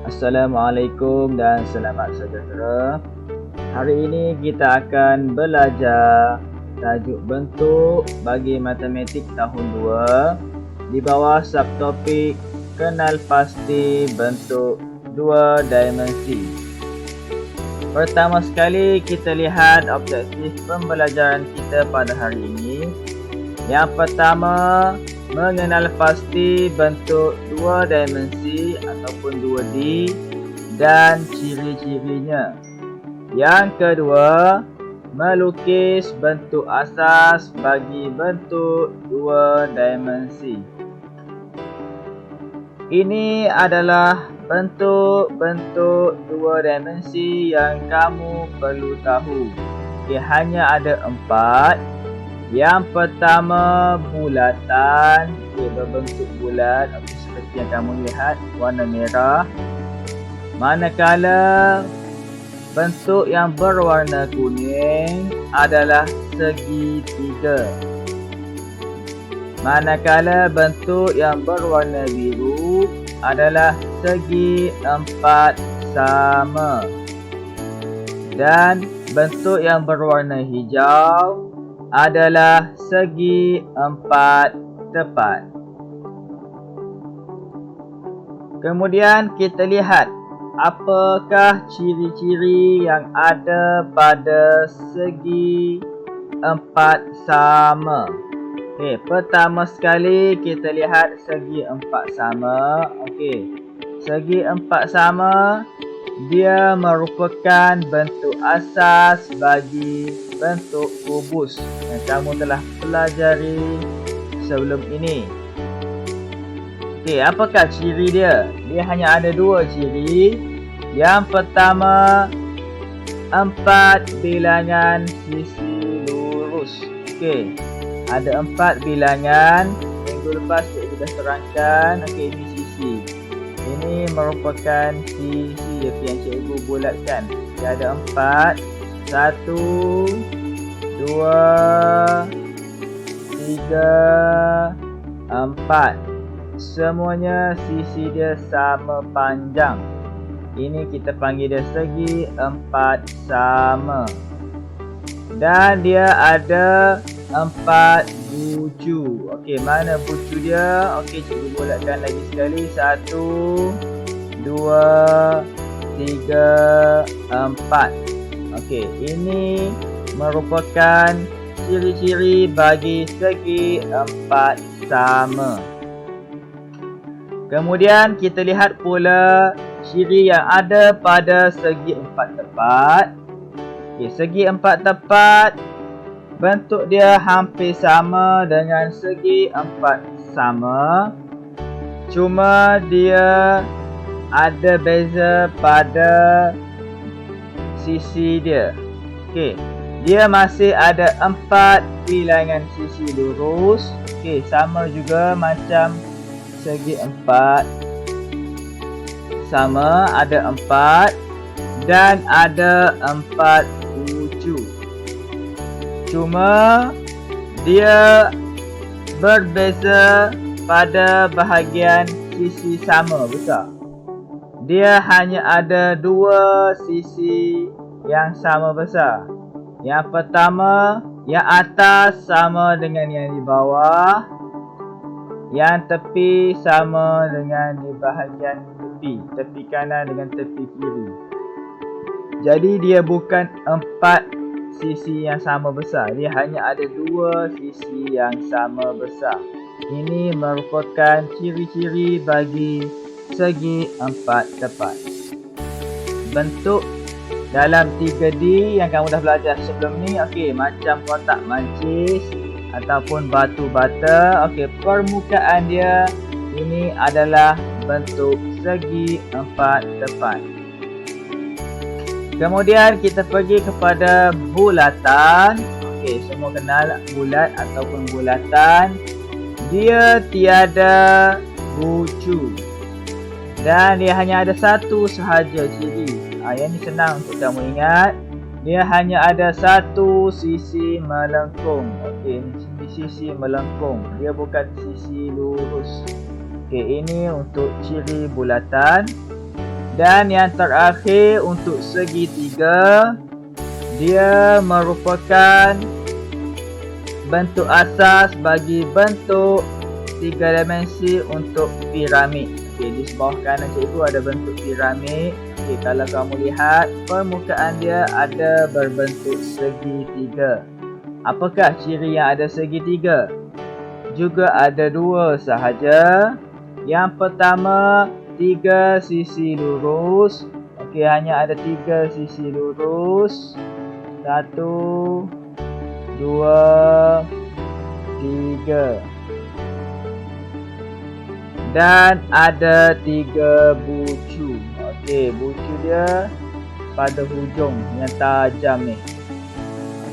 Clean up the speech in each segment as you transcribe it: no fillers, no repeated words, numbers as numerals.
Assalamualaikum dan selamat sejahtera. Hari ini kita akan belajar tajuk bentuk bagi matematik tahun 2 di bawah subtopik kenal pasti bentuk 2 dimensi. Pertama sekali kita lihat objektif pembelajaran kita pada hari ini. Yang pertama, mengenal pasti bentuk 2 dimensi ataupun 2D dan ciri-cirinya. Yang kedua, melukis bentuk asas bagi bentuk 2 dimensi. Ini adalah bentuk-bentuk 2 dimensi yang kamu perlu tahu. Hanya ada 4. Yang pertama, bulatan, berbentuk bulat, seperti yang kamu lihat warna merah. Manakala bentuk yang berwarna kuning adalah segitiga. Manakala bentuk yang berwarna biru adalah segi 4 sama. Dan bentuk yang berwarna hijau adalah segi 4 tepat. Kemudian kita lihat apakah ciri-ciri yang ada pada segi 4 sama. Pertama sekali kita lihat segi 4 sama. Segi 4 sama dia merupakan bentuk asas bagi bentuk kubus yang kamu telah pelajari sebelum ini. Apakah ciri dia? Dia hanya ada 2 ciri. Yang pertama, 4 bilangan sisi lurus. Ada 4 bilangan. Minggu lepas cikgu dah terangkan. Ini sisi. Ini merupakan sisi yang cikgu bulatkan. Dia ada 4. 1, 2, 3, 4. Semuanya sisi dia sama panjang. Ini kita panggil dia segi 4 sama. Dan dia ada 4 bucu. Mana bucu dia? Cikgu bulatkan lagi sekali. 1, 2, 3, 4. Ini merupakan ciri-ciri bagi segi 4 sama. Kemudian kita lihat pula ciri yang ada pada segi 4 tepat. Segi 4 tepat bentuk dia hampir sama dengan segi 4 sama. Cuma dia ada beza pada sisi dia. Dia masih ada 4 bilangan sisi lurus. Sama juga macam segi 4 sama, ada 4 dan ada 4 bucu. Cuma dia berbeza pada bahagian sisi sama besar. Dia hanya ada 2 sisi yang sama besar. Yang pertama, yang atas sama dengan yang di bawah. Yang tepi sama dengan di bahagian tepi. Tepi kanan dengan tepi kiri. Jadi dia bukan 4 sisi yang sama besar. Dia hanya ada 2 sisi yang sama besar. Ini merupakan ciri-ciri bagi segi 4 tepat. Bentuk dalam 3D yang kamu dah belajar sebelum ni, macam kotak mancis ataupun batu bata. Permukaan dia ini adalah bentuk segi 4 tepat. Kemudian kita pergi kepada bulatan. Semua kenal bulat ataupun bulatan. Dia tiada bucu. Dan dia hanya ada 1 sahaja ciri. Yang ni senang untuk kamu ingat. Dia hanya ada 1 sisi melengkung. Ini sisi melengkung. Dia bukan sisi lurus. Ini untuk ciri bulatan. Dan yang terakhir untuk segitiga, dia merupakan bentuk asas bagi bentuk 3 dimensi untuk piramid. Okey, di sebelah kanan cikgu ada bentuk piramid. Okey, kalau kamu lihat permukaan dia ada berbentuk segitiga. Apakah ciri yang ada segitiga? Juga ada 2 sahaja. Yang pertama, 3 sisi lurus. Okey, hanya ada 3 sisi lurus. 1, 2, 3. Dan ada 3 bucu. Okey, bucu dia pada hujung yang tajam ni.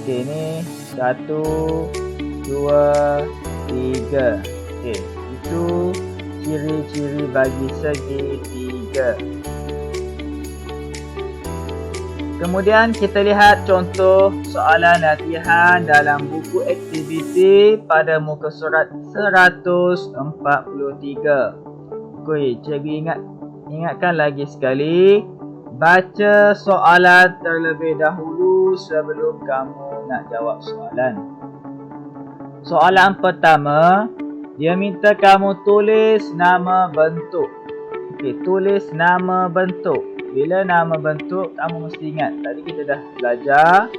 Okey, ni 1, 2, 3. Okey, itu ciri-ciri bagi segitiga. Kemudian kita lihat contoh soalan latihan dalam buku aktiviti pada muka surat 143. Okey, cikgu ingatkan lagi sekali, baca soalan terlebih dahulu sebelum kamu nak jawab soalan. Soalan pertama, dia minta kamu tulis nama bentuk. Okey, tulis nama bentuk. Bila nama bentuk, kamu mesti ingat, tadi kita dah belajar,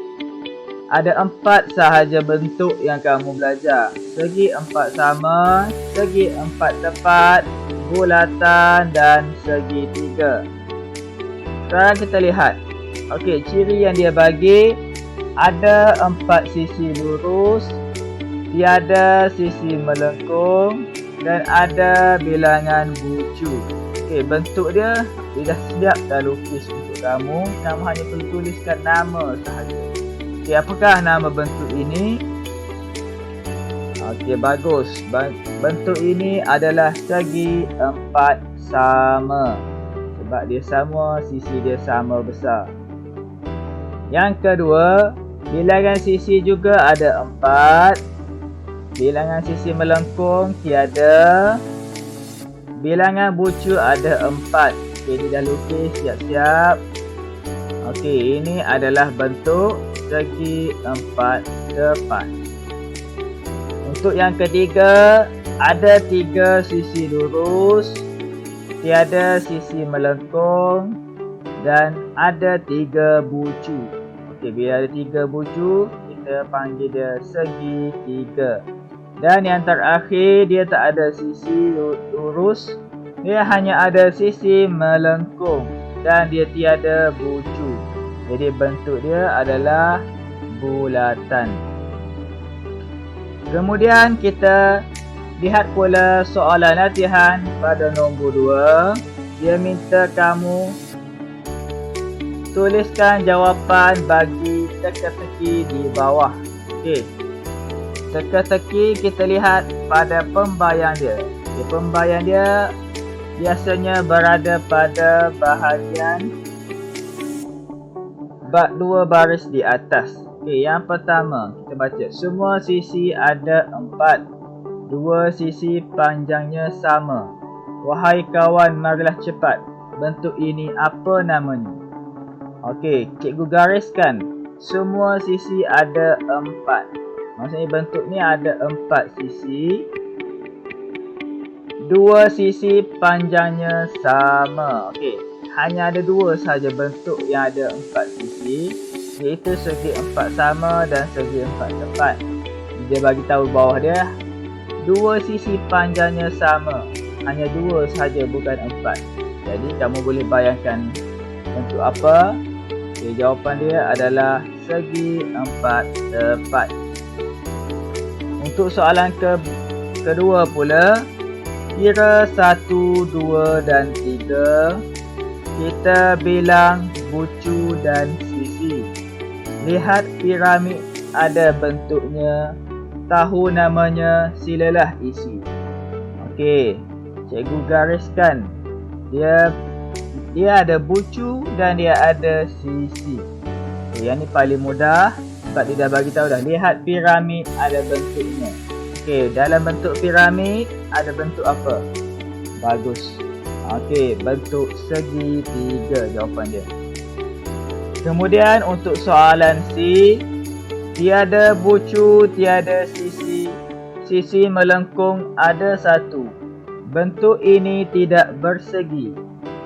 ada 4 sahaja bentuk yang kamu belajar. Segi 4 sama, segi 4 tepat, bulatan dan segitiga. Sekarang kita lihat. Okey, ciri yang dia bagi, ada 4 sisi lurus, tiada sisi melengkung dan ada bilangan bucu. Okey, bentuk dia dah siap dah lukis untuk kamu. Kamu hanya perlu tuliskan nama sahaja. Okey, apakah nama bentuk ini? Okey, bagus. Bentuk ini adalah segi 4 sama. Sebab dia sama, sisi dia sama besar. Yang kedua, bilangan sisi juga ada 4. Bilangan sisi melengkung tiada. Bilangan bucu ada 4. Okey, dia dah lukis siap-siap. Okey, ini adalah bentuk segi 4 tepat. Untuk yang ketiga, ada 3 sisi lurus, tiada sisi melengkung dan ada 3 bucu. Okey, bila ada 3 bucu, kita panggil dia segitiga. Dan yang terakhir, dia tak ada sisi lurus, dia hanya ada sisi melengkung dan dia tiada bucu. Jadi bentuk dia adalah bulatan. Kemudian kita lihat pula soalan latihan pada nombor 2. Dia minta kamu tuliskan jawapan bagi teka-teki di bawah. Okey. Teka-teki kita lihat pada pembayang dia. Pembayang dia biasanya berada pada bahagian 2 baris di atas. Okey, yang pertama kita baca, semua sisi ada 4. 2 sisi panjangnya sama. Wahai kawan, marilah cepat. Bentuk ini apa namanya? Okey, cikgu gariskan. Semua sisi ada 4. Maksudnya bentuk ni ada 4 sisi. 2 sisi panjangnya sama. Okey, hanya ada 2 sahaja bentuk yang ada 4 sisi, iaitu segi 4 sama dan segi 4 tepat. Dia bagi tahu bawah dia 2 sisi panjangnya sama. Hanya 2 sahaja, bukan 4. Jadi kamu boleh bayangkan bentuk apa? Okay, jawapan dia adalah segi 4 tepat. Untuk soalan kedua pula, kira 1, 2 dan 3. Kita bilang bucu dan sisi. Lihat piramid ada bentuknya, tahu namanya, silalah isi. Okey, cikgu gariskan. Dia ada bucu dan dia ada sisi. Okay, yang ni paling mudah sebab dia dah bagi tahu dah. Lihat piramid ada bentuknya. Okey, dalam bentuk piramid ada bentuk apa? Bagus. Okey, bentuk segitiga jawapan dia. Kemudian untuk soalan C, tiada bucu, tiada sisi. Sisi melengkung ada satu. Bentuk ini tidak bersegi.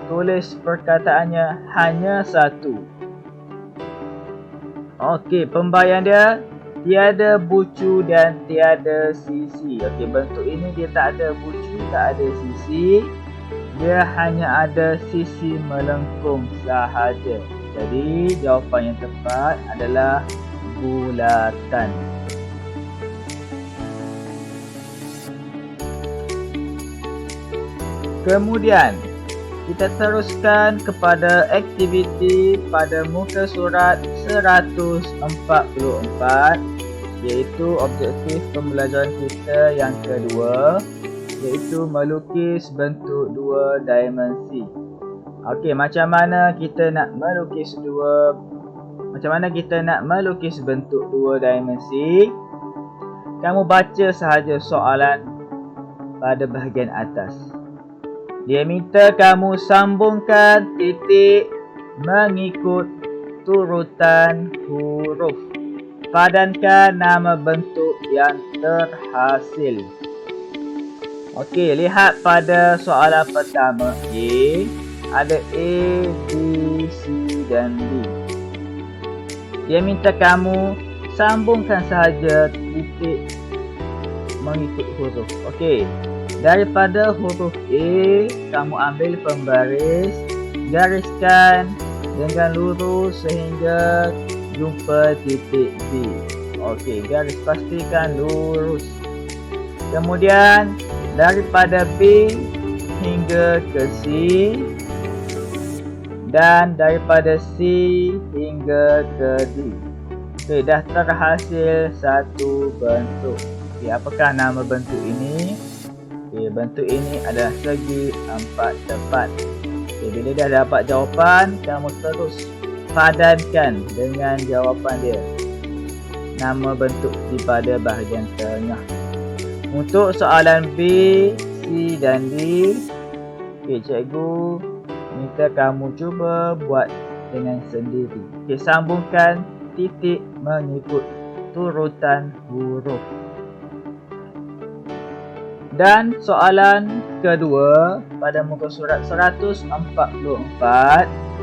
Tulis perkataannya hanya satu. Okey, pembaian dia tiada bucu dan tiada sisi. Okey, bentuk ini dia tak ada bucu, tak ada sisi. Dia hanya ada sisi melengkung sahaja. Jadi jawapan yang tepat adalah bulatan. Kemudian kita teruskan kepada aktiviti pada muka surat 144, iaitu objektif pembelajaran kita yang kedua, iaitu melukis bentuk dua dimensi. Okey, macam mana kita nak melukis bentuk dua dimensi? Kamu baca sahaja soalan pada bahagian atas. Dia minta kamu sambungkan titik mengikut turutan huruf. Padankan nama bentuk yang terhasil. Okey, lihat pada soalan pertama A. Ada A, B, C dan D. Dia minta kamu sambungkan sahaja titik mengikut huruf. Okey, daripada huruf A, kamu ambil pembaris, gariskan dengan lurus sehingga jumpa titik B. Okey, garis pastikan lurus. Kemudian daripada B hingga ke C dan daripada C hingga ke D. Okey, dah terhasil satu bentuk. Okey, apakah nama bentuk ini? Okey, bentuk ini adalah segi empat tepat. Okey, bila dah dapat jawapan, kamu terus padankan dengan jawapan dia. Nama bentuk di pada bahagian tengah. Untuk soalan B, C dan D, okey, cikgu minta kamu cuba buat dengan sendiri. Okey, sambungkan titik mengikut turutan huruf. Dan soalan kedua pada muka surat 144,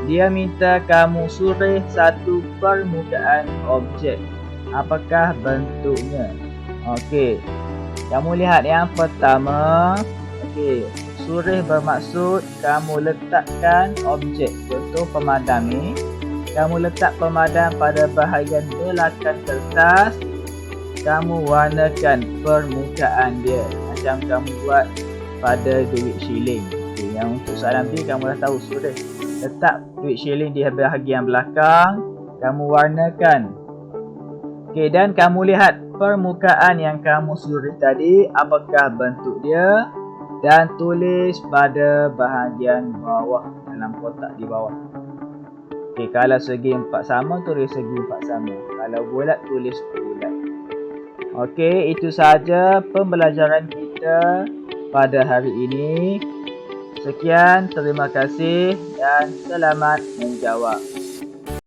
dia minta kamu surih satu permukaan objek. Apakah bentuknya? Okey, kamu lihat yang pertama. Okey, surih bermaksud kamu letakkan objek. Contoh pemadam ni, kamu letak pemadam pada bahagian belakang kertas. Kamu warnakan permukaan dia macam kamu buat pada duit shilling. Okay, yang untuk soalan B kamu dah tahu, sudah letak duit shilling di bahagian belakang, kamu warnakan. Okey, dan kamu lihat permukaan yang kamu surih tadi, apakah bentuk dia, dan tulis pada bahagian bawah dalam kotak di bawah. Okey, kalau segi empat sama, tulis segi empat sama. Kalau bulat, tulis bulat. Okey, itu sahaja pembelajaran kita pada hari ini. Sekian, terima kasih dan selamat menjawab.